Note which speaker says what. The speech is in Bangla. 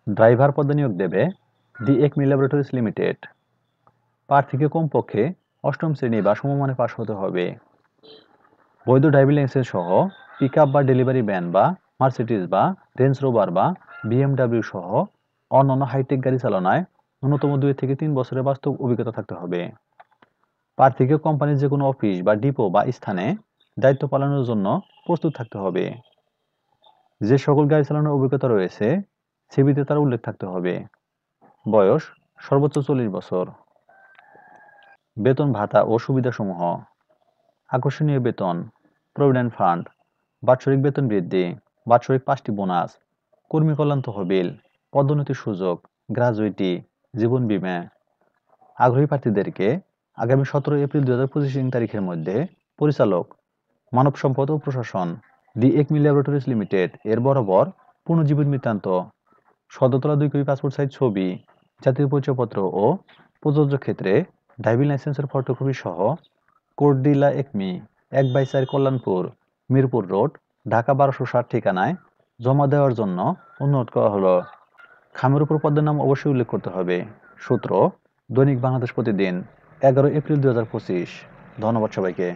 Speaker 1: ড্রাইভার পদে নিয়োগ দেবে দি একমি ল্যাবরেটরিজ লিমিটেড। প্রার্থীকে কমপক্ষে অষ্টম শ্রেণী বা সমমানে পাশ হতে হবে। বৈধ ড্রাইভিং লাইসেন্স সহ পিকআপ বা ডেলিভারি ভ্যান বা মার্সিডিজ বা রেঞ্জ রোভার বা বিএমডাব্লিউ সহ অন্যান্য হাইটেক গাড়ি চালনায় ন্যূনতম 2 থেকে 3 বছরের বাস্তব অভিজ্ঞতা থাকতে হবে। প্রার্থীকে কোম্পানির যে কোনো অফিস বা ডিপো বা স্থানে দায়িত্ব পালনের জন্য প্রস্তুত থাকতে হবে। যে সকল গাড়ি চালানোর অভিজ্ঞতা রয়েছে সিভিতে তার উল্লেখ থাকতে হবে। বয়স সর্বোচ্চ 40 বছর। বেতন ভাতা ও সুবিধাসমূহ: আকর্ষণীয় বেতন, প্রভিডেন্ট ফান্ড, বাৎসরিক বেতন বৃদ্ধি, বাৎসরিক 5টি বোনাস, কর্মী কল্যাণ তহবিল, পদোন্নতির সুযোগ, গ্র্যাজুইটি, জীবন বীমা। আগ্রহী প্রার্থীদেরকে আগামী 17 এপ্রিল 2025 তারিখের মধ্যে পরিচালক, মানব সম্পদ ও প্রশাসন, দি একমি ল্যাবরেটরিজ লিমিটেড এর বরাবর পুনর্জীবন বৃত্তান্ত, সদরতলা 2 কপি পাসপোর্ট সাইজ ছবি, জাতীয় পরিচয়পত্র ও প্রযোজ্য ক্ষেত্রে ড্রাইভিং লাইসেন্সের ফটোকপি সহ court de la Acme 1/4 Kalyanpur, Mirpur road, Dhaka 1260 ঠিকানায় জমা দেওয়ার জন্য অনুরোধ করা হলো। খামের উপর পদের নাম অবশ্যই উল্লেখ করতে হবে। সূত্র দৈনিক বাংলাদেশ প্রতিদিন, 11 এপ্রিল 2025। ধন্যবাদ সবাইকে।